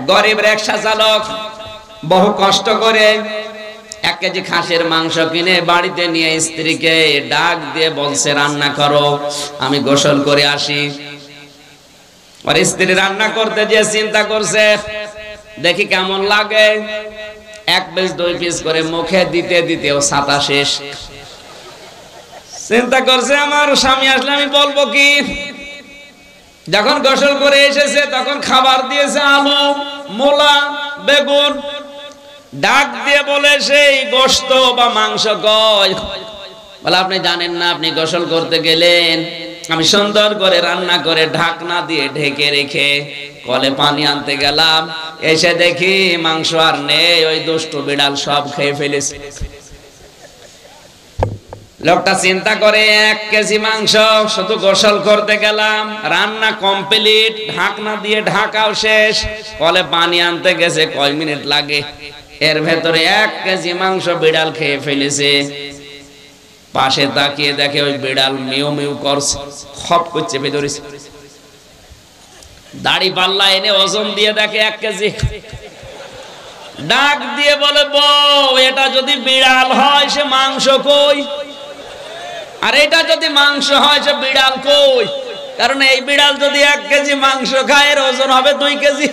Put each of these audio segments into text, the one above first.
গরিব রিকশা চালক বহু কষ্ট করে 1 কেজি খাসির মাংস কিনে বাড়িতে নিয়ে স্ত্রীকে ডাক দিয়ে বলছে রান্না করো, আমি গোসল করে আসি। আর স্ত্রী রান্না করতে যে চিন্তা করছে দেখি কেমন লাগে, 1 পিস 2 পিস করে মুখে দিতে দিতেও ছাতা শেষ। চিন্তা করছে আমার স্বামী আসলে আমি বলবো কি। যখন গোসল করে এসেছে তখন খাবার দিয়েছে আলু, মূলা, বেগুন। ডাক দিয়ে বলে সেই গোশত বা মাংস কই? বলে আপনি জানেন না, আপনি গোসল করতে গেলেন, আমি সুন্দর করে রান্না করে ঢাকনা দিয়ে ঢেকে রেখে কলে পানি আনতে গেলাম, এসে দেখি মাংস আর নেই, ওই দুষ্টু বিড়াল সব খেয়ে ফেলেছে। লোকটা চিন্তা করে 1 কেজি মাংস, শুধু গোসল করতে গেলাম, রান্না কমপ্লিট, ঢাকনা দিয়ে ঢাকাও শেষ, কলে পানি আনতে গেছে কয় মিনিট লাগে, এর ভেতরে 1 কেজি মাংস বিড়াল খেয়ে ফেলেছে। পাশে তাকিয়ে দেখে ওই বিড়াল মিউ মিউ করছে, খপ করে চেপে ধরেছে। দাড়ি পাল্লা এনে ওজন দিয়ে দেখে 1 কেজি। ডাক দিয়ে বলে বউ, এটা যদি বিড়াল হয় সে মাংস কই? আর এটা যদি মাংস হয় সে বিড়াল কই? কারণ এই বিড়াল যদি 1 কেজি মাংস খায় এর ওজন হবে 2 কেজি।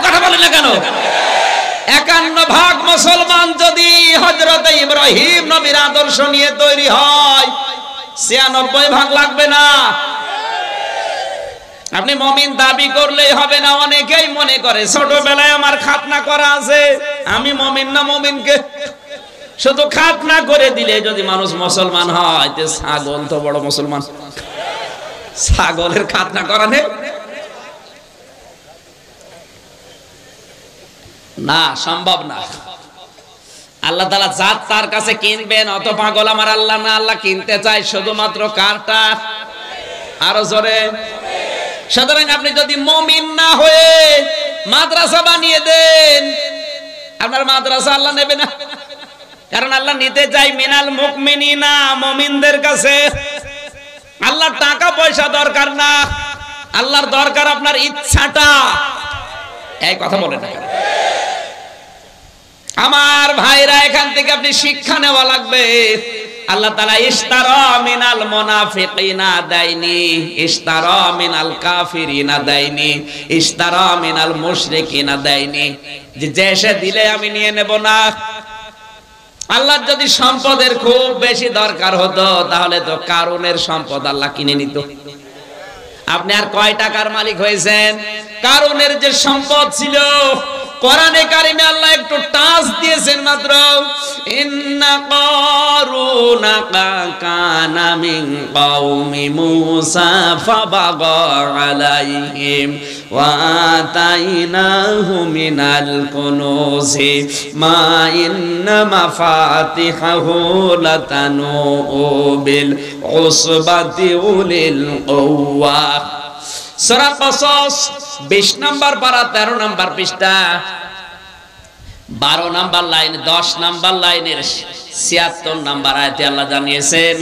কথা বলে না কেন? 51 ভাগ মুসলমান যদি হযরত ইব্রাহিম নবীর আদর্শ নিয়ে তৈরি হয়, 96 ভাগ লাগবে না। আপনি মুমিন দাবি করলেই হবে না। অনেকেই মনে করে ছোটবেলায় আমার খাতনা করা আছে, আমি মুমিন না। মুমিনকে শুধু খাতনা করে দিলে যদি মানুষ মুসলমান হয়, তে ছাগল তো বড় মুসলমান। ছাগলের খাতনা করা নেই না, সম্ভব না। আল্লাহ তাআলা জাত তার কাছে কিনবেন, অত পাগল আমার আল্লাহ না। আল্লাহ কিনতে চায় শুধুমাত্র কারটা, আরো জোরে। সুতরাং আপনি যদি মুমিন না হয়ে মাদ্রাসা বানিয়ে দেন, আপনার মাদ্রাসা আল্লাহ নেবে না। কারণ আল্লাহ নিতে চাই মিনাল মুমিনিনা, মুমিনদের কাছে। আল্লাহর টাকা পয়সা দরকার না, আল্লাহর দরকার আপনার ইচ্ছাটা। এই কথা বলে না আমার ভাইরা, এখান থেকে আপনি শিক্ষা নেওয়া লাগবে। আল্লাহ তাআলা ইশতারা মিনাল মুনাফিকিনা দাইনি, ইশতারা মিনাল কাফিরিনা দাইনি, ইশতারা মিনাল মুশরিকিনা দাইনি। যে সে দিলে আমি নিয়ে নেব না। আল্লাহর যদি সম্পদের খুব বেশি দরকার হতো তাহলে তো কারুনের সম্পদ আল্লাহ কিনে নিত। আপনি আর কয় টাকার মালিক হয়েছেন? কারুনের যে সম্পদ ছিল, কোরআনে কারিমে আল্লাহ একটু টাচ দিয়েছেন মাত্র। ইন্না কারুনা কানা মিন কওমি মূসা ফাবাগা আলাইহিম ওয়া আতাইনাহু মিনাল কুনুজি মা ইন্না মাফাতিহাহু লাতানু বিল উসবাতি উলিল কুওয়া। সূরা কসস 20 নম্বর পারা 13 নম্বর পৃষ্ঠা 12 নম্বর লাইন 10 নম্বর লাইনের 76 নম্বর আয়াতে আল্লাহ জানিয়েছেন,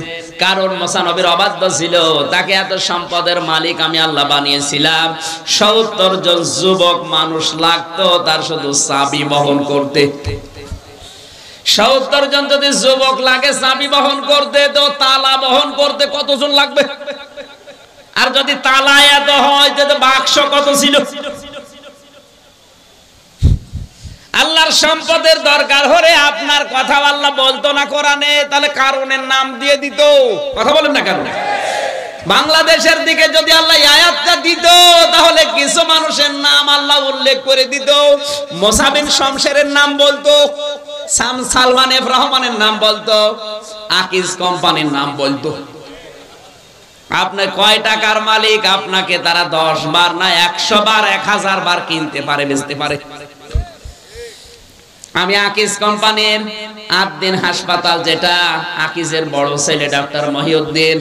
কারণ মুসা নবীর অবাধ্য ছিল, তাকে এত সম্পদের মালিক আমি আল্লাহ বানিয়েছিলাম। 70 জন যুবক মানুষ লাগতো তার শুধু চাবি বহন করতে। 70 জন যদি যুবক লাগে চাবি বহন করতে, তো তালা বহন করতে কতজন লাগবে? আর যদি তালা এত হয় তো বাক্স কত ছিল? আল্লাহর সম্পদের দরকার হলে আপনার কথা আল্লাহ বলতো না কোরআনে, তাহলে কারণের নাম দিয়ে দিত। কথা বলেন না কেন? বাংলাদেশের দিকে যদি আল্লাহ আয়াতটা দিত তাহলে কিছু মানুষের নাম আল্লাহ উল্লেখ করে দিত। মুসা বিন শমশেরের নাম বলতো, সালমান এফ রহমানের নাম বলতো, আকিজ কোম্পানির নাম বলতো। আপনি কয় টাকার মালিক আপনাকে তারা 10 বার না 100 বার 1000 বার কিনতে পারে, বেচতে পারে। আমি আকিজ কোম্পানির 8 দিন হাসপাতাল, যেটা আকিজের বড় ছেলে ডাক্তার মহিউদ্দিন,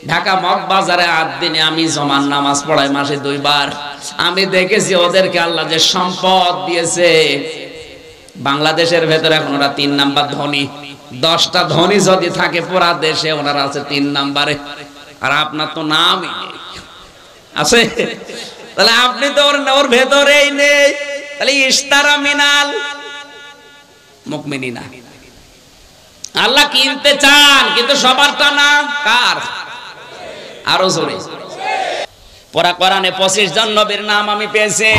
ঢাকা মগবাজারে 8 দিনে আমি জমান নামাজ পড়াই মাসে 2 বার। আমি দেখেছি ওদেরকে আল্লাহ যে সম্পদ দিয়েছে। বাংলাদেশের ভেতরে এখন ওরা 3 নাম্বার ধনী। 10টা ধনী যদি থাকে পুরা দেশে, ওনারা আছে 3 নাম্বারে। আর আপনার তো নামই নেই, আছে তাহলে আপনি তো ওর ভেতরেই নেই। তাহলে ইশতারা মিনাল মুমিনিনা, আল্লাহ কিনতে চান কিন্তু সবারটা না। কার? আরো জোরে। পরা কোরআনে 25 জন নবীর নাম আমি পেয়েছি।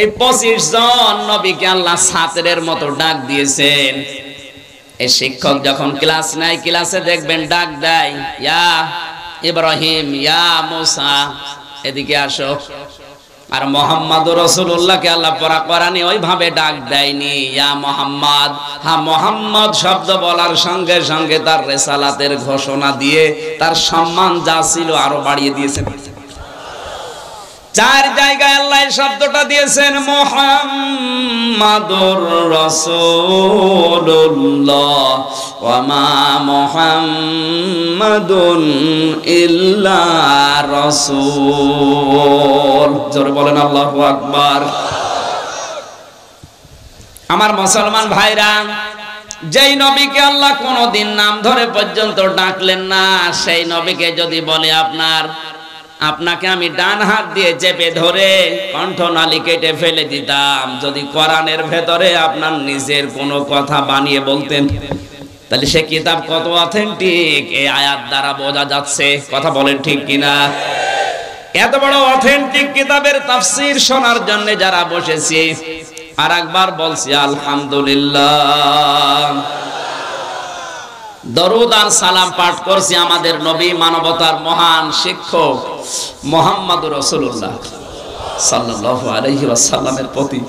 এই 25 জন নবীকে আল্লাহ ছাত্রের মতো ডাক দিয়েছেন। এই শিক্ষক যখন ক্লাস নেয়, ক্লাসে দেখবেন ডাক দেয়, ইয়া ইব্রাহিম, ইয়া মুসা, এদিকে আসো। আর মুহাম্মাদুর রাসূলুল্লাহকে আল্লাহ পরা কোরআনে ওইভাবে ডাক দেয়নি, ইয়া মুহাম্মদ। হ্যাঁ, মুহাম্মদ শব্দ বলার সঙ্গে সঙ্গে তার রিসালাতের ঘোষণা দিয়ে তার সম্মান যা ছিল আরো বাড়িয়ে দিয়েছেন। 4 জায়গায় আল্লাহ এই শব্দটা দিয়েছেন, মুহাম্মাদুর রাসূলুল্লাহ ওয়া মা মুহাম্মাদুন ইল্লা রাসূল। জোরে বলেন আল্লাহু আকবার। আমার মুসলমান ভাইরা, যেই নবীকে আল্লাহ কোনদিন নাম ধরে পর্যন্ত ডাকলেন না, সেই নবীকে যদি বলে আপনাকে আমি ডান হাত দিয়ে চেপে ধরে কণ্ঠনালী কেটে ফেলে দিতাম, যদি কোরআনের ভেতরে আপনার নিজের কোনো কথা বানিয়ে বলতেন, তাহলে সে কিতাব কত অথেন্টিক এই আয়াত দ্বারা বোঝা যাচ্ছে। কথা বলেন ঠিক কিনা? এত বড় অথেন্টিক কিতাবের তাফসীর শোনার জন্য যারা বসেছি, আর একবার বলছি আলহামদুলিল্লাহ। দরুদ আর সালাম পাঠ করছি আমাদের নবী, মানবতার মহান শিক্ষক মুহাম্মাদুর রাসূলুল্লাহ সাল্লাল্লাহু আলাইহি ওয়াসাল্লামের প্রতি।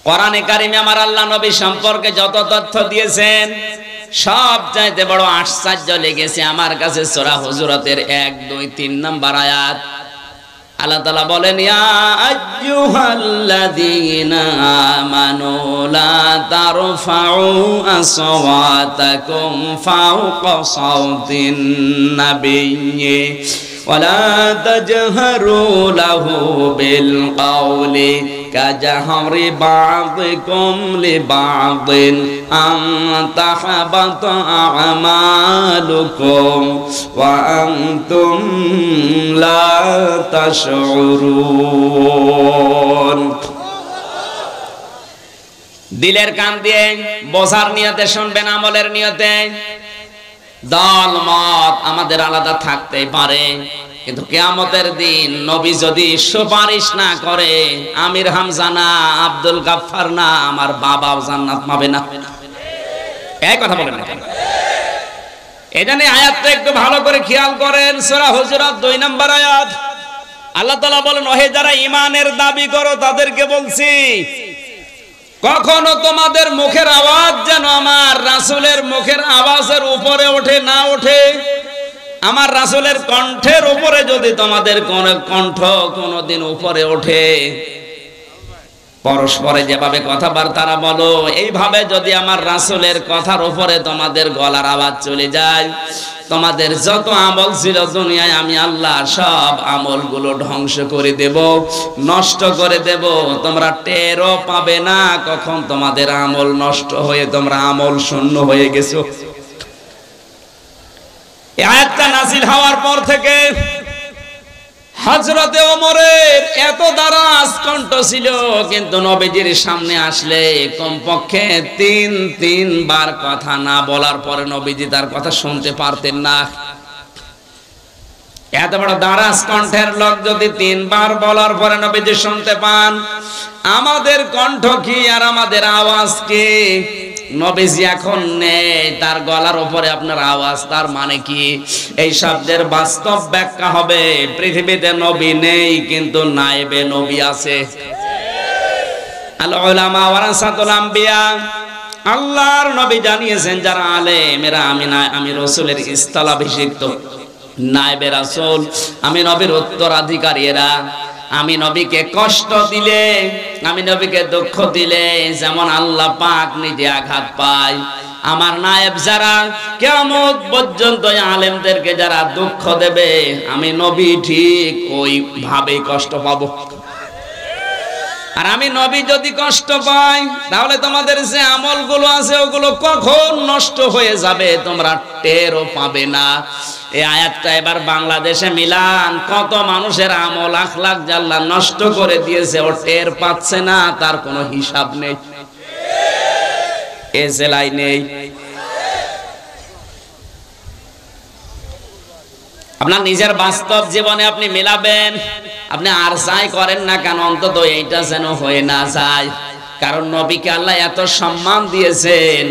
কোরআনে কারিমে আমার আল্লাহ নবী সম্পর্কে যত তথ্য দিয়েছেন, সবচাইতে বড় আশ্চর্য লেগেছে আমার কাছে সূরা হুজুরাতের 1, 2, 3 নম্বর আয়াত। আল্লাহ তাআলা বলেন, ইয়া আইয়ুহাল্লাযীনা আমানু লা তারফাউ আসওয়াতাকুম ফাওকা সাওতিন নাবিয়্যি ওয়া লা তাজহারু লাহু বিল কওলি কাজাহরি বাযিকুম লিবাযিন আন তাহাবাতা আমালুকুম ওয়া আনতুম লা তাশউরুন। দিলের কান দিয়ে বোঝার নিয়তে শুনবেন, আমলের নিয়তে। দল মত আমাদের আলাদা থাকতেই পারে, কিন্তু কিয়ামতের দিন নবী যদি সুপারিশ না করে, আমির হামজা না, আব্দুল গাফফার না, আমার বাবাও জান্নাত পাবে না। এই কথা বলেন না কেন? এখানে আয়াতটা একটু ভালো করে খেয়াল করেন। সূরা হুজুরাত 2 নম্বর আয়াত। আল্লাহ তাআলা বলেন, ওহে যারা ঈমানের দাবি করো তাদেরকে বলছি, কখনো তোমাদের মুখের আওয়াজ যেন আমার রাসূলের মুখের আওয়াজের উপরে ওঠে না ওঠে। আমার রাসূলের কণ্ঠের উপরে যদি তোমাদের কোন কণ্ঠ কোনদিন উপরে ওঠে, পরস্পরে যেভাবে কথাবার্তা বলো, এইভাবে যদি আমার রাসূলের কথার উপরে তোমাদের গলার আওয়াজ চলে যায়, তোমাদের যত আমল ছিল দুনিয়ায় আমি আল্লাহ সব আমলগুলো ধ্বংস করে দেব, নষ্ট করে দেব। তোমরা টেরও পাবে না কখন তোমাদের আমল নষ্ট হয়ে তোমরা আমল শূন্য হয়ে গেছো। এই আয়াতটা নাযিল হওয়ার পর থেকে হযরতে ওমরের এত দারাজ কণ্ঠ ছিল, কিন্তু নবীজির সামনে আসলে কমপক্ষে 3 বার কথা না বলার পরে নবীজি তার কথা শুনতে পারতেন না। এত বড় দারাজ কণ্ঠের লোক যদি 3 বার বলার পরে নবীজি শুনতে পান, আমাদের কণ্ঠ কি আর আমাদের আওয়াজ কি? নবীজি এখন নেই, তার গলার উপরে আপনার আওয়াজ, তার মানে কি? এই শব্দের বাস্তব ব্যাখ্যা হবে, পৃথিবীতে নবী নেই কিন্তু নায়েবে নবী আছে। আল উলামা ওয়ারাসাতুল আম্বিয়া। আল্লাহর নবী জানিয়েছেন, যারা আলেম এরা আমি রাসূলের স্থলাভিষিক্ত নায়েবে রাসূল, আমি নবীর উত্তরাধিকারী। এরা আমি নবীকে কষ্ট দিলে, আমি নবীকে দুঃখ দিলে যেমন আল্লাহ পাক নিজে আঘাত পায়, আমার নায়েব যারা কিয়ামত পর্যন্ত আলেমদেরকে যারা দুঃখ দেবে, আমি নবী ঠিক ওই ভাবে কষ্ট পাবো। আর আমি নবী যদি কষ্ট পাই, তাহলে তোমাদের যে আমলগুলো আছে ওগুলো কখন নষ্ট হয়ে যাবে তোমরা টেরও পাবে না। এই আয়াতটা এবার বাংলাদেশে মিলান, কত মানুষের আমল আখলাক আল্লাহ নষ্ট করে দিয়েছে, ও টের পাচ্ছে না, তার কোনো হিসাব নেই, এ জেলাই নেই। আপনার নিজের বাস্তব জীবনে আপনি মেলাবেন, আপনি আর যাই করেন না কেন অন্তত এইটা যেন হয়ে না যায়। কারণ নবীকে আল্লাহ এত সম্মান দিয়েছেন,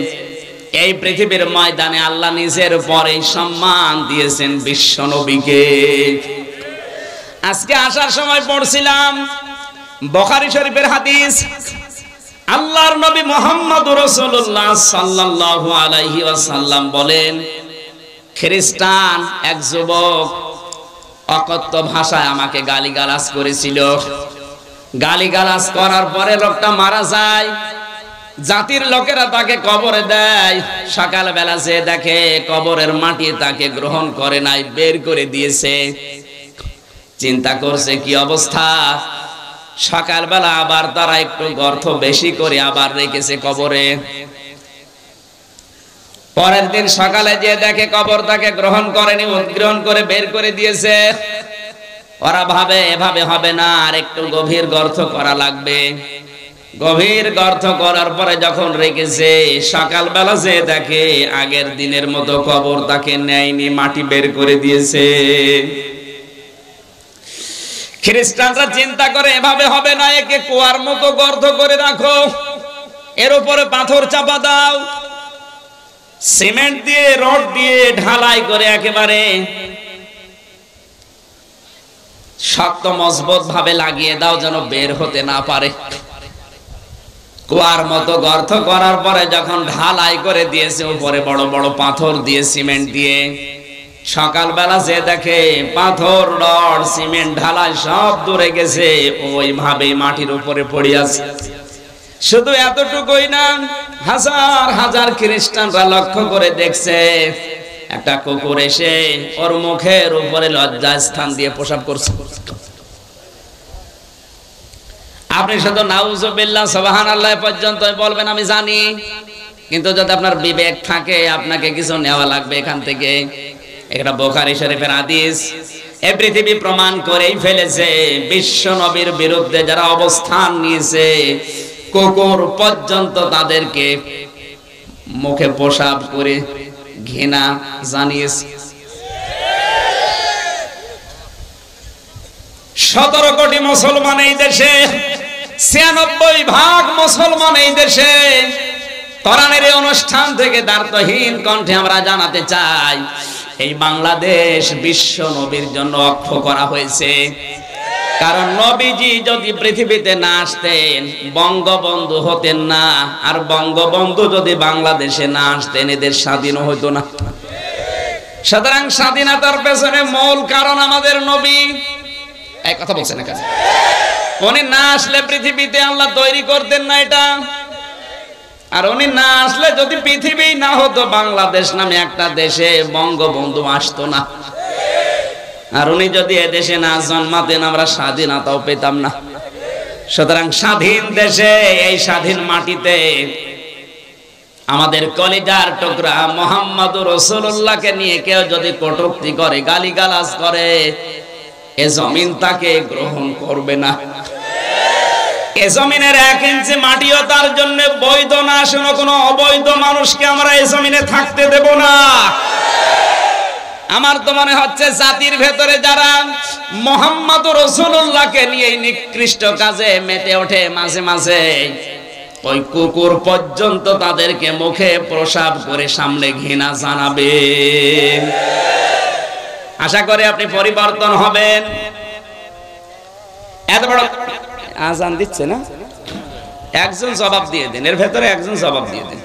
এই পৃথিবীর ময়দানে আল্লাহ নিজের পরে সম্মান দিয়েছেন বিশ্ব নবীকে। আজকে আসার সময় পড়ছিলাম বুখারী শরীফের হাদিস, আল্লাহর নবী মুহাম্মদুর রাসূলুল্লাহ সাল্লাল্লাহু আলাইহি ওয়াসাল্লাম বলেন, খ্রিস্টান এক যুবক অকথ্য ভাষায় আমাকে গালিগালাজ করেছিল। গালিগালাজ করার পরে লোকটা মারা যায়, জাতির লোকেরা তাকে কবরে দেয়। সকালবেলা যে দেখে কবরের মাটি তাকে গ্রহণ করে নাই, বের করে দিয়েছে। চিন্তা করছে কি অবস্থা। সকালবেলা আবার তারা একটু গর্ত বেশি করে আবার রেখেছে কবরে। পরের দিন সকালে যে দেখে কবর তাকে গ্রহণ করেনি, উদ্গ্রহণ করে বের করে দিয়েছে। ওরা ভাবে এভাবে হবে না, আর একটু গভীর গর্ত করা লাগবে। গভীর গর্ত করার পরে যখন রেখেছে, সকালবেলা যে দেখে আগের দিনের মতো কবর তাকে নেয়নি, মাটি বের করে দিয়েছে। খ্রিস্টানরা চিন্তা করে এভাবে হবে না, একে কুয়ার মতো গর্ত করে রাখো, এর উপরে পাথর চাপা দাও, সিমেন্ট দিয়ে রড দিয়ে ঢালাই করে একেবারে শক্ত মজবুত ভাবে লাগিয়ে দাও, যেন বের হতে না পারে। কুয়ার মতো গর্ত করার পরে যখন ঢালাই করে দিয়েছে, উপরে বড় বড় পাথর দিয়ে সিমেন্ট দিয়ে, সকালবেলা যে দেখে পাথর রড সিমেন্ট ঢালাই সব দূরে গেছে, ওইভাবেই মাটির উপরে পড়ে আছে। শুধু এতটুকুই না, হাজার হাজার খ্রিস্টানরা লক্ষ্য করে দেখছে একটা কুকুর এসে ওর মুখের উপরে লজ্জা স্থান দিয়ে পেশাব করছে। আপনি শুধু নাউজুবিল্লাহ সুবহানাল্লাহ পর্যন্ত বলবেন আমি জানি, কিন্তু যদি আপনার বিবেক থাকে আপনাকে কিছু নেওয়া লাগবে এখান থেকে। এটা বুখারী শরীফের হাদিস। এই পৃথিবী প্রমাণ করেই ফেলেছে, বিশ্ব নবীর বিরুদ্ধে যারা অবস্থান নিয়েছে, কুকুর পর্যন্ত তাদেরকে মুখে পেশাব করে ঘৃণা জানিয়েছে। 17 কোটি মুসলমান এই দেশে, 96% মুসলমান এই দেশে। কোরআনের এই অনুষ্ঠান থেকে দ্বার্থহীন কণ্ঠে আমরা জানাতে চাই, এই বাংলাদেশ বিশ্ব নবীর জন্য অক্ষ করা হয়েছে। কারণ নবীজি যদি পৃথিবীতে না আসতেন, বঙ্গবন্ধু হতেন না, আর বঙ্গবন্ধু যদি বাংলাদেশে না আসতেন, এদের স্বাধীন হতো না। সুতরাং স্বাধীনতার পেছনে মূল কারণ আমাদের নবী। এই কথা বলছেন না কেন? উনি না আসলে পৃথিবীতে আল্লাহ তৈরি করতেন না এটা। আর উনি না আসলে যদি পৃথিবী না হতো, বাংলাদেশ নামে একটা দেশে বঙ্গবন্ধু আসতো না। আর উনি যদি এদেশে না জন্মাতেন, আমরা স্বাধীনতাও পেতাম না। সুতরাং স্বাধীন দেশে, এই স্বাধীন মাটিতে আমাদের কলিজার টুকরা মুহাম্মদুর রাসূলুল্লাহকে নিয়ে কেউ যদি কটূক্তি করে, গালিগালাজ করে, এ জমিন তাকে গ্রহণ করবে না। এ জমিনের 1 ইঞ্চি মাটিও তার জন্য বৈধ না। শোনো, কোনো অবৈধ মানুষকে আমরা এই জমিনে থাকতে দেব না। আমার তো মনে হচ্ছে জাতির ভেতরে যারা মুহাম্মদুর রাসূলুল্লাহকে নিয়ে নিকৃষ্ট কাজে মেতে ওঠে, মাঝে মাঝে ওই কুকুর পর্যন্ত তাদেরকে মুখে প্রসাব করে সামনে ঘৃণা জানাবে। আশা করি আপনি পরিবর্তন হবেন। এত বড় আজান দিচ্ছে না, একজন জবাব দিয়ে দেন, এর ভেতরে একজন জবাব দিয়ে দেন।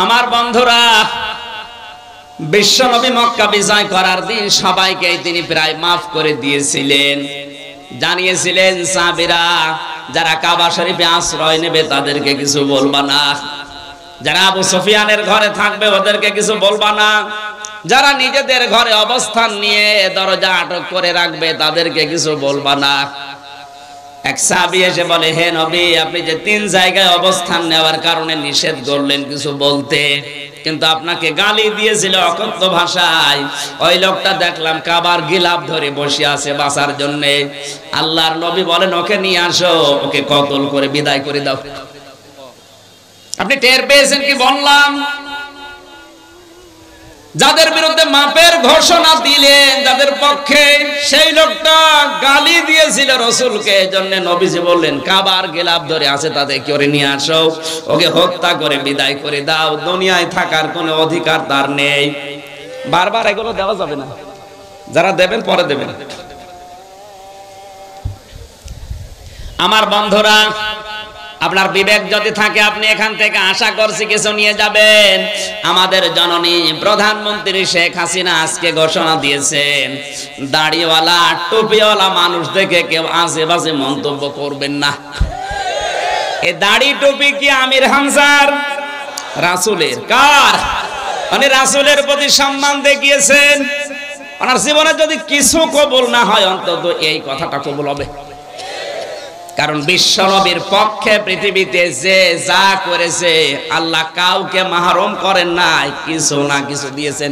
আমার বন্ধুরা, বিশ্ব নবী মক্কা বিজয় করার দিন সবাইকে তিনি প্রায় মাফ করে দিয়েছিলেন। জানিয়েছিলেন সাহাবীরা যারা কাবা শরীফে আশ্রয় নেবে তাদেরকে কিছু বলবা না, যারা আবু সুফিয়ানের ঘরে থাকবে ওদেরকে কিছু বলবা না, যারা নিজেদের ঘরে অবস্থান নিয়ে দরজা আটক করে রাখবে তাদেরকে কিছু বলবা না। এক সাহাবী এসে বলে, হে নবী, আপনি যে 3 জায়গায় অবস্থান নেওয়ার কারণে নিষেধ করলেন কিছু বলতে, কিন্তু আপনাকে গালি দিয়েছিল অকথ্য ভাষায়। ওই লোকটা দেখলাম কাবার গিলাফ ধরে বসে আছে বাঁচার জন্য। আল্লাহর নবী বলেন ওকে নিয়ে আসো, ওকে কতল করে বিদায় করে দাও। আপনি টের পেয়েছেন কি বললাম? যাদের বিরুদ্ধে মাপের ঘোষণা দিলেন, যাদের পক্ষে, সেই লোকটা গালি দিয়েছিল রাসূলকে। এজন্য নবীজি বললেন কাবার গিলাফ ধরে আছে তাদের কি করে নিয়ে আসো, ওকে হত্যা করে বিদায় করে দাও। দুনিয়ায় থাকার কোনো অধিকার তার নেই। বারবার এগুলো দেওয়া যাবে না, যারা দেবেন পরে দেবেন। আমার বন্ধুরা, আপনার বিবেক যদি থাকে আপনি এখান থেকে আশা করছি কিছু নিয়ে যাবেন। আমাদের জননী প্রধানমন্ত্রী শেখ হাসিনা আজকে ঘোষণা দিয়েছেন দাড়িওয়ালা টুপিওয়ালা মানুষ দেখে কেউ আশেপাশে মন্তব্য করবেন না। এই দাড়ি টুপি কি আমির হামজার? রাসূলের। কার? মানে রাসূলের প্রতি সম্মান দেখিয়েছেন। ওনার জীবনে যদি কিছু কবুল না হয় অন্তত এই কথাটা কবুল হবে। কারণ বিশ্বনবীর পক্ষে পৃথিবীতে যে যা করেছে আল্লাহ কাউকে মাহরুম করেন নাই, কিছু না কিছু দিয়েছেন।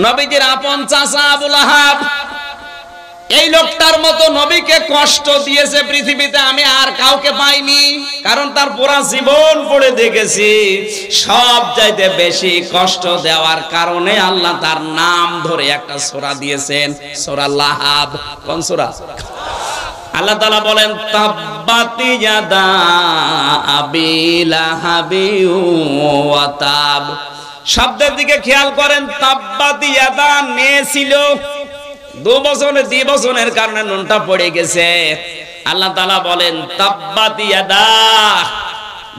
নবীজির আপন চাচা আবু লাহাব এই লোকটার মতো নবীকে কষ্ট দিয়েছে পৃথিবীতে আমি আর কাউকে পাইনি। কারণ তার পুরা জীবন পড়ে দেখেছি, সব চাইতে বেশি কষ্ট দেওয়ার কারণে আল্লাহ তার নাম ধরে একটা সূরা দিয়েছেন, সূরা লাহাব। কোন সূরা? আল্লাহ তাআলা বলেন তাব্বাত ইয়াদা আবি লাহাবি ওয়া তাব। শব্দের দিকে খেয়াল করেন। তাব্বাত ইয়াদা নেছিল 2 বছরের কারণে নুনটা পড়ে গেছে। আল্লাহ তাআলা বলেন তাব্বাত ইয়াদা,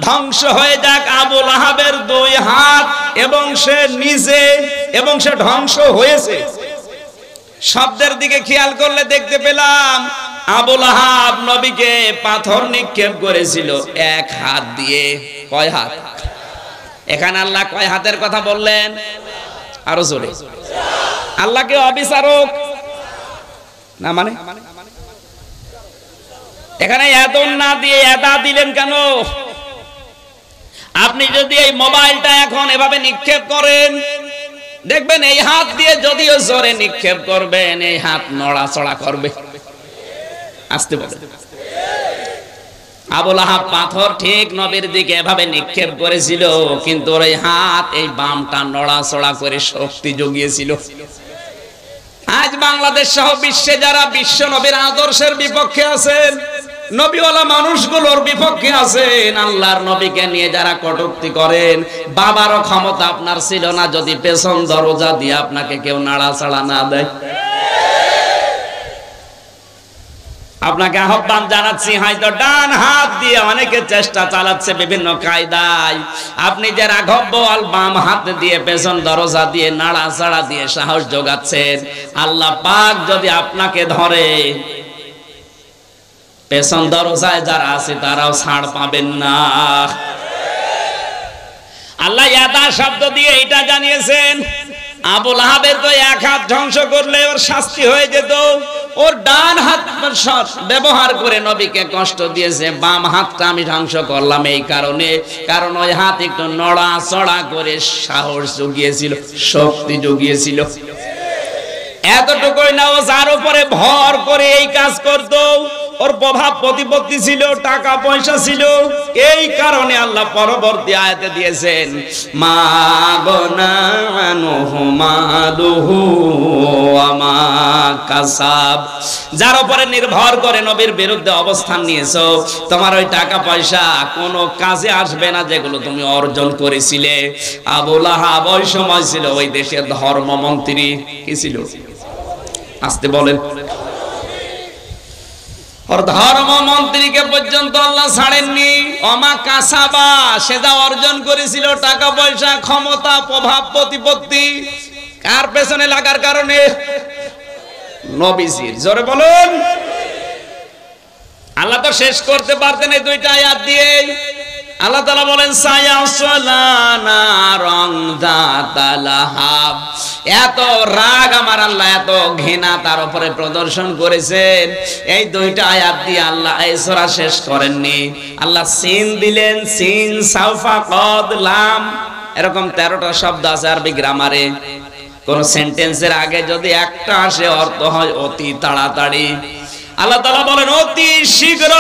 ধ্বংস হয়ে যাক আবু লাহাবের 2 হাত এবং সে নিজে, এবং সে ধ্বংস হয়েছে। শব্দের দিকে খেয়াল করলে দেখতে পেলাম আবু লাহাব নবীকে পাথর নিক্ষেপ করেছিল 1 হাত দিয়ে। কয় হাত? এখানে আল্লাহ কয় হাতের কথা বললেন? আরো জোরে। আল্লাহ কি অবিচারক না? মানে এখানে এদন না দিয়ে এদা দিলেন কেন? আপনি যদি এই মোবাইলটা এখন এভাবে নিক্ষেপ করেন, দেখবেন এই হাত দিয়ে যদিও জোরে নিক্ষেপ করবেন এই হাত নড়াচড়া করবে। আসতে বলে আবু লাহাব পাথর ঠিক নবীর দিকে এভাবে নিক্ষেপ করেছিল, কিন্তু ওর এই হাত এই বামটা নড়াচড়া করে শক্তি জুগিয়েছিল। আজ বাংলাদেশ সহ বিশ্বে যারা বিশ্ব নবীর আদর্শের বিপক্ষে আছেন, নবীওয়ালা মানুষগুলোর বিপক্ষে আছেন, আল্লাহর নবীকে নিয়ে যারা কটূক্তি করেন, বাবারও ক্ষমতা আপনার ছিল না যদি পেছন দরজা দিয়ে আপনাকে কেউ নাড়াচাড়া না দেয়। আপনাকে আহ্বান জানাচ্ছি, হয়তো ডান হাত দিয়ে অনেকে চেষ্টা চালাচ্ছে বিভিন্ন কায়দায়, আপনি যে রাঘব বল বাম হাত দিয়ে পেছন দরজা দিয়ে নাড়াচাড়া দিয়ে সাহস যোগাচ্ছেন, আল্লাহ পাক যদি আপনাকে ধরে পেছন দরজায় যারা আছে তারাও ছাড় পাবেন না। আল্লাহ ইয়াদা শব্দ দিয়ে এটা জানিয়েছেন আবু লাহাবের তো 1 হাত ধ্বংস করলে ওর শাস্তি হয়ে যেত, ওর ডান হাত ব্যবহার করে নবীকে কষ্ট দিয়েছে, বাম হাতটা আমি ধ্বংস করলাম এই কারণে, কারণ ওই হাত একটু নড়াচড়া করে সাহস জুগিয়েছিল, শক্তি জুগিয়েছিল। এতটুকুই না, ও যার উপরে ভর করে এই কাজ করতো, ওর প্রভাব প্রতিপত্তি ছিল, টাকা পয়সা ছিল, এই কারণে আল্লাহ পরবর্তী আয়াতে দিয়েছেন মা গনানুহু মালুহু ওয়া মা কাসাব। যার উপরে নির্ভর করে নবীর বিরুদ্ধে অবস্থান নিয়েছো, তোমার ওই টাকা পয়সা কোনো কাজে আসবে না যেগুলো তুমি অর্জন করেছিলে। আবু লাহাব ওই সময় ছিল ওই দেশের ধর্মমন্ত্রী। কি ছিল? আসতে বলেন। ওর ধর্মমন্ত্রীকে পর্যন্ত আল্লাহ ছাড়েননি। অমা কাসাবা, সে যা অর্জন করেছিল টাকা পয়সা, ক্ষমতা, প্রভাব প্রতিপত্তি, কার পেছনে লাগার কারণে? নবীজির। জোরে বলুন। আল্লাহ তো শেষ করতে পারতেন এই 2টা আয়াত দিয়ে। আল্লাহ তাআলা বলেন সায়াসলানা রংদাতালাহাব। এত রাগ আমার আল্লাহ, এত ঘৃণা তার উপরে প্রদর্শন করেছেন, এই 2টা আয়াত দিয়ে আল্লাহ এই সূরা শেষ করেননি। আল্লাহ সিন দিলেন, সিন সাউফা কদ লাম, এরকম 13টা শব্দ আছে আরবি গ্রামারে। কোন সেন্টেন্সের আগে যদি একটা আসে অর্থ হয় অতি তাড়াতাড়ি। আল্লাহ তাআলা বলেন অতি শীঘ্র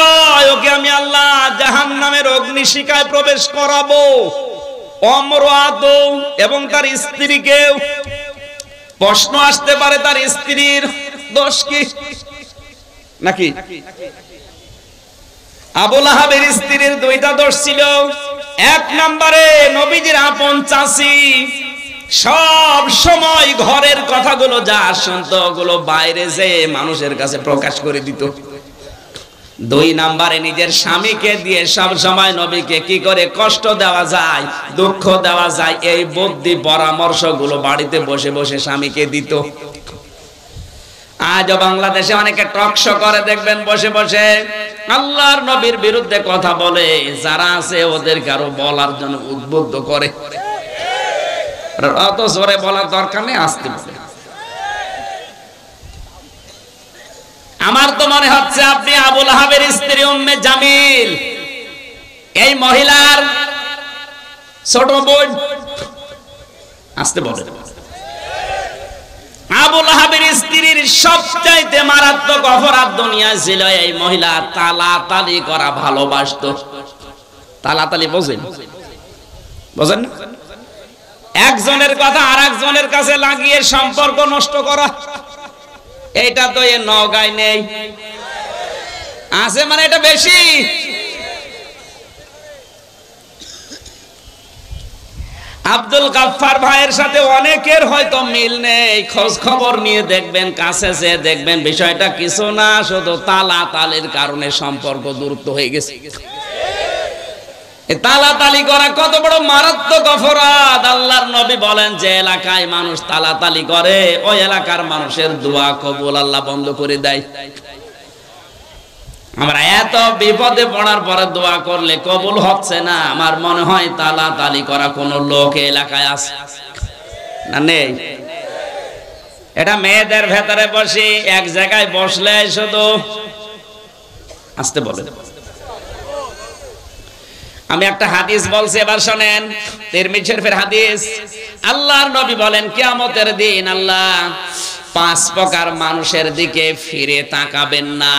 ওকে আমি আল্লাহ জাহান্নামের অগ্নিশিখায় প্রবেশ করাবো, অমরাত এবং তার স্ত্রীকে। প্রশ্ন আসতে পারে তার স্ত্রীর দোষ কি নাকি? আবু লাহাবের স্ত্রীর দুইটা দোষ ছিল। এক নম্বরে নবীজির আপন চাচী সব সময় ঘরের কথাগুলো যা শুনতো ওগুলো বাইরে যে মানুষের কাছে প্রকাশ করে দিত। দুই নম্বরে নিজের স্বামীকে দিয়ে সব সময় নবীকে কি করে কষ্ট দেওয়া যায়, দুঃখ দেওয়া যায়, এই বুদ্ধি পরামর্শগুলো বাড়িতে বসে বসে স্বামীকে দিত। আজও বাংলাদেশে অনেকে টক শো করে দেখবেন বসে বসে আল্লাহর নবীর বিরুদ্ধে কথা বলে, যারা আছে ওদের কারো বলার জন্য উদ্বুদ্ধ করে। অত জোরে বলার দরকার নেই, আসতে বলে। আমার তো মনে হচ্ছে আপনি আবু লাহাবের স্ত্রী উম্মে জামিল, এই মহিলার ছোট বোন, আসতে বলে। আবু লাহাবের স্ত্রীর সবচাইতে মারাত্মক অপরাধ দুনিয়ায় ছিল এই মহিলা তালাতালি করা ভালোবাসতো। তালাতালি বোঝেন? বোঝেন না? একজনের কথা আর একজনের কাছে লাগিয়ে সম্পর্ক নষ্ট করা, এটা তো এ নওগাঁয় নেই, আছে মানে এটা বেশি। আব্দুল গাফফার ভাইয়ের সাথে অনেকের হয়তো মিল নেই, খোঁজ খবর নিয়ে দেখবেন, কাছে যে দেখবেন বিষয়টা কিছু না, শুধু তালাতালির কারণে সম্পর্ক দূরত্ব হয়ে গেছে। তালাতালি করা কত বড় মারাত্মক অপরাধ। আল্লাহর নবী বলেন যে এলাকায় মানুষ তালাতালি করে ওই এলাকার মানুষের দোয়া কবুল আল্লাহ বন্ধ করে দেয়। আমরা এত বিপদে পড়ার পরে দোয়া করলে কবুল হচ্ছে না, আমার মনে হয় তালাতালি করা কোন লোক এলাকায় আছে না? নেই। এটা মেয়েদের ভেতরে বসে এক জায়গায় বসলে শুধু আসতে বলে। আমি একটা হাদিস বলছি, এবার শোনেন, তিরমিজি শরীফের হাদিস। আল্লাহর নবী বলেন কিয়ামতের দিন আল্লাহ 5 প্রকার মানুষের দিকে ফিরে তাকাবেন না।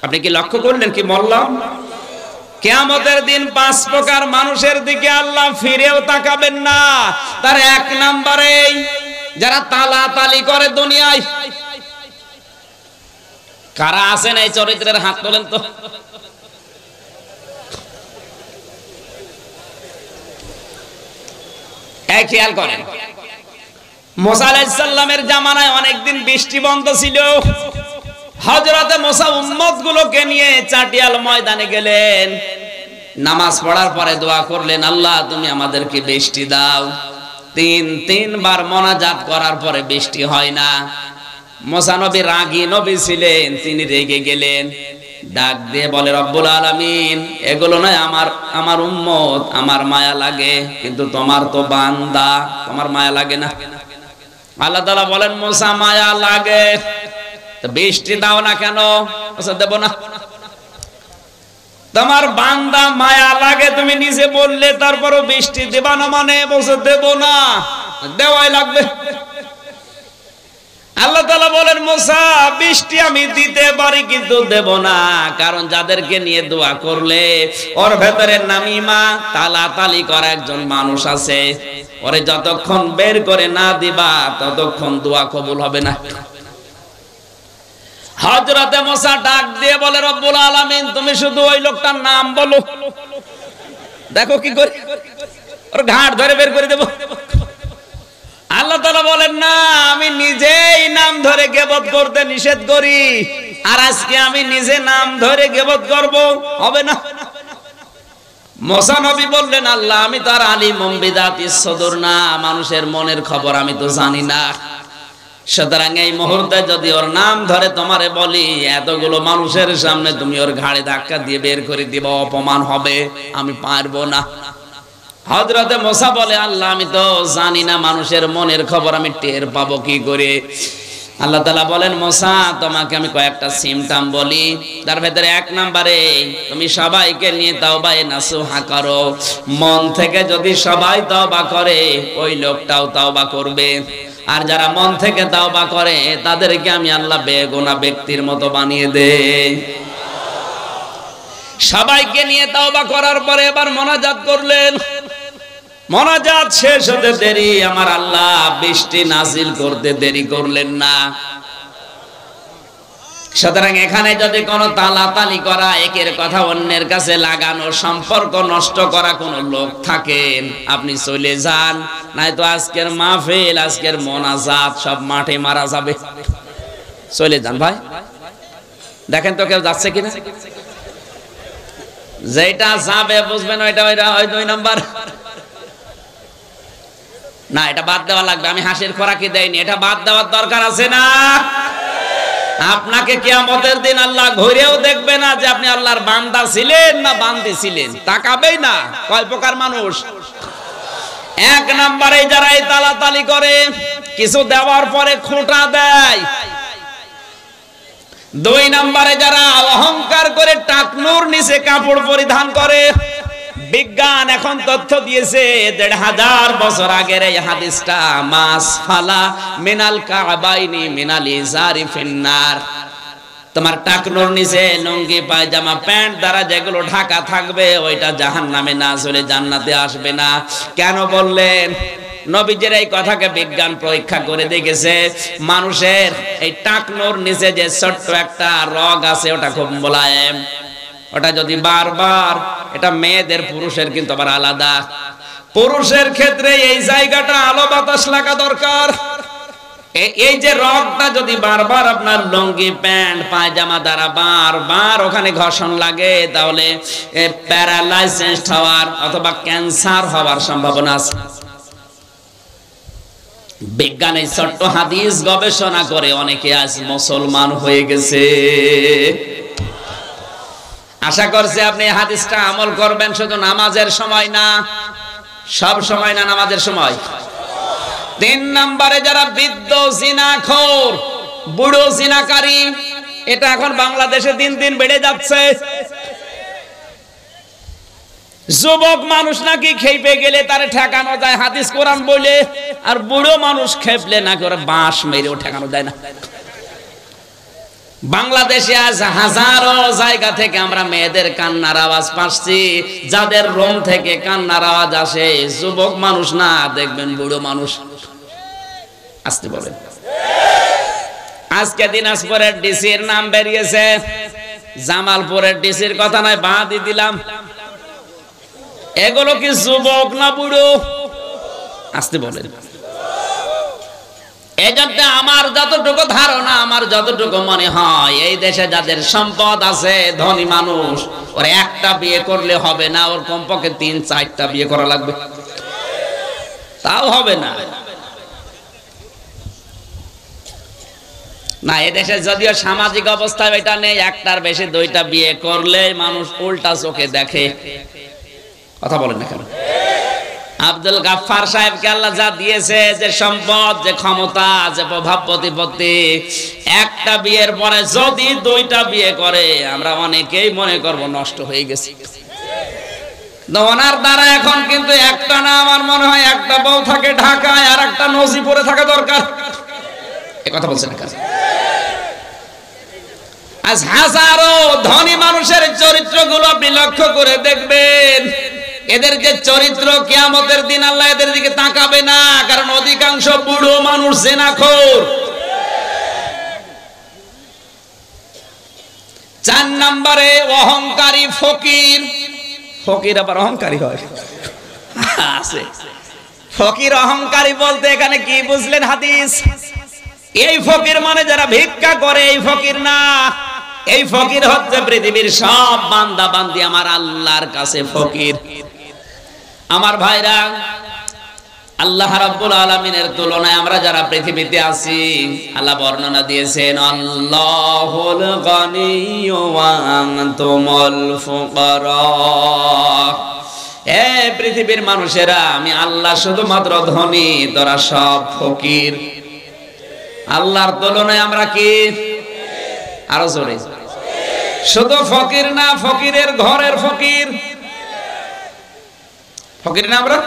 আপনি কি লক্ষ্য করলেন কি বললাম? কিয়ামতের দিন 5 প্রকার মানুষের দিকে আল্লাহ ফিরেও তাকাবেন না। তার 1 নম্বরে যারা তালাতালি করে দুনিয়ায়। কারা আছেন এই চরিত্রের হাত তোলেন তো? এই খেয়াল করেন, মুসা আলাইহিস সালামের জামানায় অনেকদিন বৃষ্টি বন্ধ ছিল। হযরতে মুসা উম্মতগুলোকে নিয়ে চাটিয়াল ময়দানে গেলেন, নামাজ পড়ার পরে দোয়া করলেন, আল্লাহ তুমি আমাদেরকে বৃষ্টি দাও। 3 বার মোনাজাত করার পরে বৃষ্টি হয় না। মুসা নবী রাগী নবী ছিলেন, তিনি রেগে গেলেন, ডাক দিয়ে বলে রব্বুল আলামিন, এগুলো নয় আমার উম্মত, আমার মায়া লাগে, কিন্তু তোমার তো বান্দা, তোমার মায়া লাগে না। আল্লাহ তাআলা বলেন মুসা মায়া লাগে, তো বৃষ্টি দাও না কেন? দেব না। তোমার বান্দা মায়া লাগে তুমি নিজে বললে, তারপরও বৃষ্টি দেবা না মানে বলছে দেব না, দেওয়াই লাগবে। আল্লাহ তাআলা বলেন মুসা বৃষ্টি আমি দিতে পারি কিন্তু দেব না, কারণ যাদেরকে নিয়ে দোয়া করলে ওর ভেতরে নামিমা তালাতালি করা একজন মানুষ আছে, ওরে যতক্ষণ বের করে না দিবা ততক্ষণ দোয়া কবুল হবে না। হযরতে মুসা ডাক দিয়ে বলে রব্বুল আলামিন তুমি শুধু ওই লোকটার নাম বলো, দেখো কি করে ওর ঘাট ধরে বের করে দেব। আল্লাহ তাআলা বলেন না, আমি নিজেই নাম ধরে গীবত করতে নিষেধ করি, আর আজকে আমি নিজে নাম ধরে গীবত করব, হবে না। মুসা নবী বললেন আল্লাহ আমি তো আর আলিমুম বিযাতিস সুদূর না, মানুষের মনের খবর আমি তো জানি না, সুতরাং এই মুহূর্তে যদি ওর নাম ধরে তোমারে বলি, এতগুলো মানুষের সামনে তুমি ওর ঘাড়ে ধাক্কা দিয়ে বের করে দিবা, অপমান হবে, আমি পারবো না। হযরতে মুসা বলে আল্লাহ আমি তো জানি না মানুষের মনের খবর, আমি টের পাবো কি করে? আল্লাহ তাআলা বলেন মুসা তোমাকে আমি কয়েকটা সিমটম বলি, তার ভেতরে এক নম্বরে তুমি সবাইকে নিয়ে তাওবায়ে নাসুহা করো। মন থেকে যদি সবাই তাওবা করে ওই লোকটাও তাওবা করবে, আর যারা মন থেকে তাওবা করে তাদেরকে আমি আল্লাহ বেগুনাহ ব্যক্তির মতো বানিয়ে দেই। সবাইকে নিয়ে তাওবা করার পরে এবার মোনাজাত করলেন। মোনাজাত শেষ হতে দেরি আমার আল্লাহ বৃষ্টি নাজিল করতে দেরি করলেন না। সুতরাং এখানে যদি কোনো তালাতালি করা, একের কথা অন্যের কাছে লাগানো, সম্পর্ক নষ্ট করা কোনো লোক থাকেন, আপনি চলে যান, নয়তো আজকের মাহফিল, আজকের মোনাজাত সব মাঠে মারা যাবে। চলে যান ভাই। দেখেন তো কেউ যাচ্ছে কিনা। যেটা যাবে বুঝবেন ওইটা ওই 2 নাম্বার না, এটা বাদ দেওয়া লাগবে। আমি হাসির খোরাকি দেইনি, এটা বাদ দেওয়ার দরকার আছে না? আপনাকে কিয়ামতের দিন আল্লাহ ঘুরেও দেখবে না যে আপনি আল্লাহর বান্দা ছিলেন না বান্দি ছিলেন, তাকাবেই না। কয় প্রকার মানুষ? এক নম্বরে যারা এই তালাতালি করে, কিছু দেওয়ার পরে খোঁটা দেয়। 2 নম্বরে যারা অহংকার করে টাকনুর নিচে কাপড় পরিধান করে। বিজ্ঞান এখন তথ্য দিয়েছে 1500 বছর আগের এই হাদিসটা, মাস ফালা মিনাল কাবাইনি মিনাল ইজারি ফিন্নার। তোমার টাকনুর নিচে লুঙ্গি পায়জামা প্যান্ট দ্বারা যেগুলো ঢাকা থাকবে ওইটা জাহান্নামে না চলে জান্নাতে আসবে না। কেন বললেন? নবীজির এই কথাকে বিজ্ঞান পরীক্ষা করে দেখেছে, মানুষের এই টাকনুর নিচে যে ছোট্ট একটা রগ আছে ওটা খুব মোলায়েম। ওটা যদি বারবার, এটা মেয়েদের পুরুষের কিন্তু আবার আলাদা। পুরুষের ক্ষেত্রে এই জায়গাটা আলো বাতাস লাগা দরকার। এই যে রগটা যদি বারবার আপনার লুঙ্গি প্যান্ট পায়জামা দ্বারা বারবার ওখানে ঘর্ষণ লাগে, তাহলে প্যারালাইসিস হওয়ার অথবা ক্যান্সার হওয়ার সম্ভাবনা আছে। বিজ্ঞান এই ছোট্ট হাদিস গবেষণা করে অনেকে আজ মুসলমান হয়ে গেছে। আশা করছি আপনি হাদিসটা আমল করবেন, শুধু নামাজের সময় না, সব সময় না, নামাজের সময়। 3 নম্বরে যারা বৃদ্ধ জিনাখোর, বুড়ো জিনাকারী, এটা এখন বাংলাদেশে দিন দিন বেড়ে যাচ্ছে। যুবক মানুষ নাকি খেপে গেলে তারে ঠেকানো যায় হাদিস কোরআন বলে, আর বুড়ো মানুষ খেপলে না করে বাঁশ মেরেও ঠেকানো যায় না। বাংলাদেশে আজ হাজারো জায়গা থেকে আমরা মেয়েদের কান্নার আওয়াজ পাচ্ছি। যাদের রুম থেকে কান্নার আওয়াজ আসে যুবক মানুষ না, দেখবেন বুড়ো মানুষ। আসতে বলেন। আজকে দিনাজপুরের ডিসির নাম বেরিয়েছে, জামালপুরের ডিসির কথা নয়, বাদই দিলাম। এগুলো কি যুবক না বুড়ো? আসতে বলেন। এজন্য আমার যতটুকু ধারণা, আমার যতটুকু মনে হয়, এই দেশে যাদের সম্পদ আছে, ধনী মানুষ, ওর একটা বিয়ে করলে হবে না, ওর কমপক্ষে 3-4টা বিয়ে করা লাগবে, তাও হবে না। না, এদেশে যদিও সামাজিক অবস্থা এটা নেই, একটার বেশি 2টা বিয়ে করলে মানুষ উল্টা চোখে দেখে। কথা বলেন না কেন? আব্দুল গাফফার সাহেবকে আল্লাহ যা দিয়েছে, যে সম্পদ, যে ক্ষমতা, যে প্রভাব প্রতিপত্তি, একটা বিয়ের পরে যদি 2টা বিয়ে করে আমরা অনেকেই মনে করব নষ্ট হয়ে গেছে। ওনার দ্বারা এখন কিন্তু একটা না, আমার মনে হয় একটা বউ থাকে ঢাকায় আর একটা নজিপুরে থাকা দরকার। এ কথা বলছেন না? আজ হাজারো ধনী মানুষের চরিত্রগুলো আপনি লক্ষ্য করে দেখবেন, এদের যে চরিত্র, কিয়ামতের দিন আল্লাহ এদের দিকে তাকাবে না, কারণ অধিকাংশ বুড়ো মানুষ জিনাখোর। 4 নম্বরে অহংকারী ফকির। ফকির আবার অহংকারী হয়? আছে। ফকির অহংকারী বলতে এখানে কি বুঝলেন হাদিস? এই ফকির মানে যারা ভিক্ষা করে এই ফকির না, এই ফকির হচ্ছে পৃথিবীর সব বান্দা বান্দি আমার আল্লাহর কাছে ফকির। আমার ভাইরা, আল্লাহ রাব্বুল আলামিনের তুলনায় আমরা যারা পৃথিবীতে আছি, আল্লাহ বর্ণনা দিয়েছেন আল্লাহুল গনিয়্যু ওয়া আনতুমুল ফুকারা। হে পৃথিবীর মানুষেরা, আমি আল্লাহ শুধুমাত্র ধনী, তোরা সব ফকির। আল্লাহর তুলনায় আমরা কি? আরো জোরে। শুধু ফকির না, ফকিরের ঘরের ফকির। ফকির না আমরা?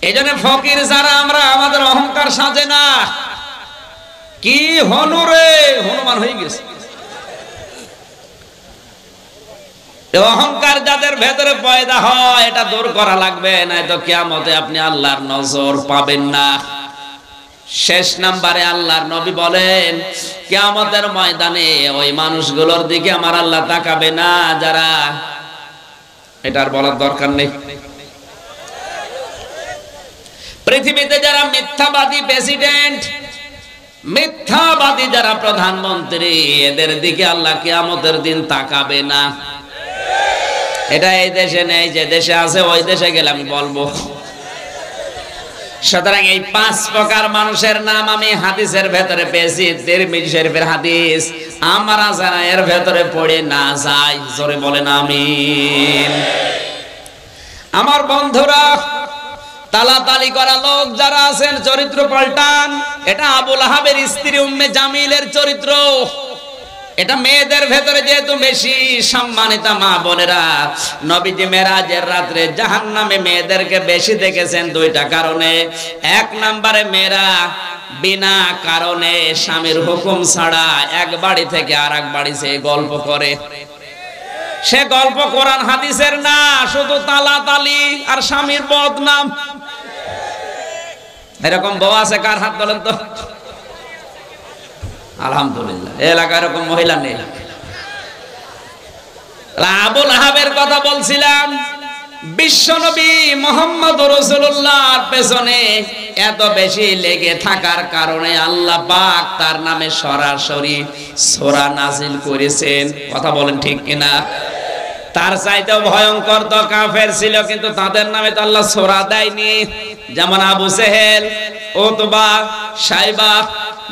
এই জন্য ফকির যারা আমরা, আমাদের অহংকার সাজে না। কি হনু রে, হনুমান হয়ে গেছে। অহংকার যাদের ভেতরে পয়দা হয়, এটা দূর করা লাগবে, নয়তো কিয়ামতে আপনি আল্লাহর নজর পাবেন না। শেষ নাম্বারে আল্লাহর নবী বলেন, কিয়ামতের ময়দানে ওই মানুষগুলোর দিকে আমার আল্লাহ তাকাবে না যারা, এটার বলার দরকার নেই, পৃথিবীতে যারা মিথ্যাবাদী প্রেসিডেন্ট, মিথ্যাবাদী যারা প্রধানমন্ত্রী, এদের দিকে আল্লাহ কিয়ামতের দিন তাকাবে না। এটা এই দেশে নেই, যে দেশে আছে ওই দেশে গেলে আমি বলবো। সুতরাং এই 5 প্রকার মানুষের নাম আমি হাদিসের ভেতরে পেয়েছি, তিরমিজি শরীফের হাদিস। আমরা যারা এর ভেতরে পড়ে না যাই, জোরে বলেন আমিন। আমার বন্ধুরা, তালাতালি করা লোক যারা আছেন, চরিত্র পাল্টান। এটা আবু লাহাবের স্ত্রী উম্মে জামিলের চরিত্র। এটা মেয়েদের ভেতরে যেহেতু বেশি সম্মানিতা মা বোনেরা, নবীজি মেরাজের রাত্রে জাহান্নামে মেয়েদেরকে বেশি দেখেছেন 2টা কারণে। 1 নম্বরে, মেয়েরা বিনা কারণে স্বামীর হুকুম ছাড়া এক বাড়ি থেকে আরেক বাড়ি সে গল্প করে। সে গল্প কোরআন হাদিসের না, শুধু তালাতালি আর স্বামীর বদনাম। এরকম বউ আছে কার? হাত তোলেন তো। আলহামদুলিল্লাহ, এলাকায় এরকম মহিলা নেই। আবু লাহাবের কথা বলছিলাম। বিশ্বনবী মুহাম্মদ রাসূলুল্লাহর পেছনে এত বেশি লেগে থাকার কারণে আল্লাহ পাক তার নামে সরাসরি সূরা নাজিল করেছেন। কথা বলেন ঠিক কিনা? তার চাইতেও ভয়ঙ্কর তো কাফের ছিল, কিন্তু তাদের নামে তো আল্লাহ সূরা দেয়নি। যেমন আবু জেহেল, উতবা, শাইবা,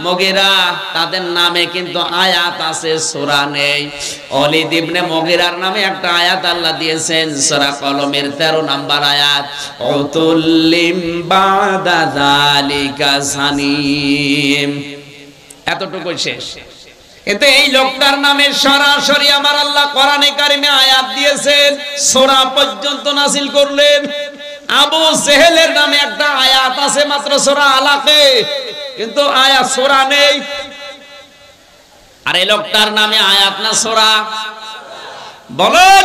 মুগীরা, তাদের নামে কিন্তু আয়াত আছে, সূরা নেই। ওলীদ ইবনে মুগীরার নামে একটা আয়াত আল্লাহ দিয়েছেন, সূরা কলমের 13 নম্বর আয়াত, উতুল্লিম বাদা যালিকা জানিম। এতটুকু শেষ। কিন্তু এই লোকটার নামে সরাসরি আমার আল্লাহ কোরআনে কারিমে আয়াত দিয়েছেন, সূরা পর্যন্ত নাযিল করলেন। আবু জেহেলের নামে একটা আয়াত আছে মাত্র সূরা আলাকে, কিন্তু আয়াত সূরা নেই। আর এই লোকটার নামে আয়াত না সূরা? বলেন,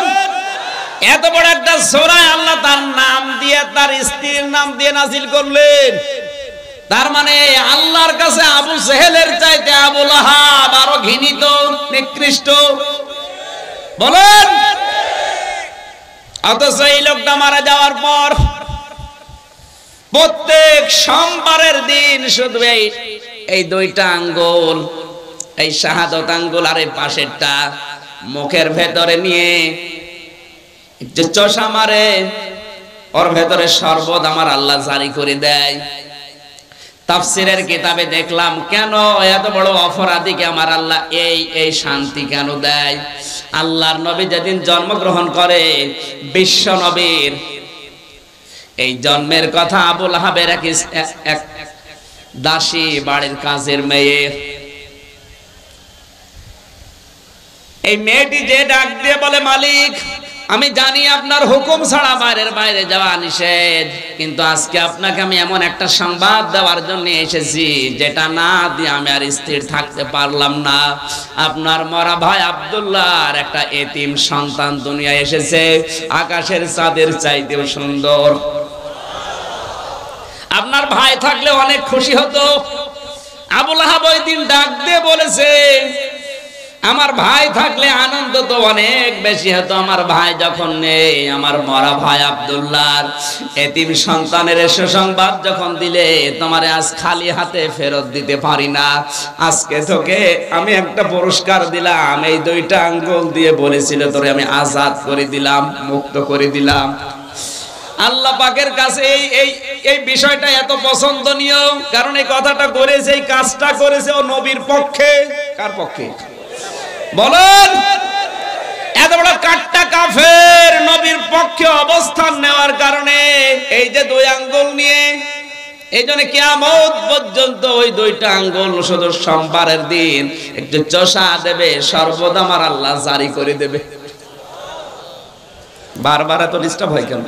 এত বড় একটা সূরা আল্লাহ তার নাম দিয়ে, তার স্ত্রীর নাম দিয়ে নাযিল করলেন। তার মানে আল্লাহর কাছে আবু জেহেলের চাইতে আবু লাহাব আরো ঘৃণিত, নিকৃষ্ট। বলেন, অথচ এই লোকটা মারা যাওয়ার পর প্রত্যেক সোমবারের দিন শুধু এই 2টা আঙ্গুল, এই শাহাদত আঙ্গুল আর এই পাশেরটা মুখের ভেতরে নিয়ে যে চোষা মারে, ওর ভেতরে শরবত আমার আল্লাহ জারি করে দেয়। তাফসীরের কিতাবে দেখলাম, কেন এত বড় অপরাধীকে আমার আল্লাহ এই শান্তি কেন দেয়? আল্লাহর নবী যেদিন জন্মগ্রহণ করে, বিশ্ব নবীর এই জন্মের কথা আবু লাহাবের এক দাসী, বাড়ির কাজের মেয়ে, এই মেয়েটি যে ডাক দিয়ে বলে, মালিক আমি জানি আপনার হুকুম ছাড়া বাইরে যাওয়া নিষেধ, কিন্তু আজকে আপনাকে আমি এমন একটা সংবাদ দেওয়ার জন্য এসেছি যেটা না দিয়ে আমি আর স্থির থাকতে পারলাম না। আপনার মরা ভাই আব্দুল্লাহর একটা এতিম সন্তান দুনিয়া এসেছে, আকাশের চাঁদের চাইতেও সুন্দর। আপনার ভাই থাকলে অনেক খুশি হতো। আবু লাহাব ওই দিন ডাক দিয়ে বলেছে, আমার ভাই থাকলে আনন্দ তো অনেক বেশি হতো। আমার ভাই যখন নেই, আমার মরা ভাই আব্দুল্লাহর এতিম সন্তানের সুসংবাদ যখন দিলে, তোমারে আজ খালি হাতে ফেরত দিতে পারি না। আজকে তোকে আমি একটা পুরস্কার দিলাম, এই 2টা আঙ্গুল দিয়ে বলেছিল তোরে আমি আজাদ করে দিলাম, মুক্ত করে দিলাম। আল্লাহ পাকের কাছে এই বিষয়টা এত পছন্দনীয়, কারণ এই কথাটা করেছে, এই কাজটা করেছে ও নবীর পক্ষে। কার পক্ষে? বলেন, এত বড় কাট্টা কাফের নবীর পক্ষে অবস্থান নেওয়ার কারণে এই যে 2 আঙ্গুল নিয়ে এই জন্য কিয়ামত পর্যন্ত ওই দুইটা আঙ্গুল শুধু সোমবারের দিন একটু চষা দেবে, সর্বদা আমার আল্লাহ জারি করে দেবে। বারবার এত ডিস্টার্ব হয় কেন?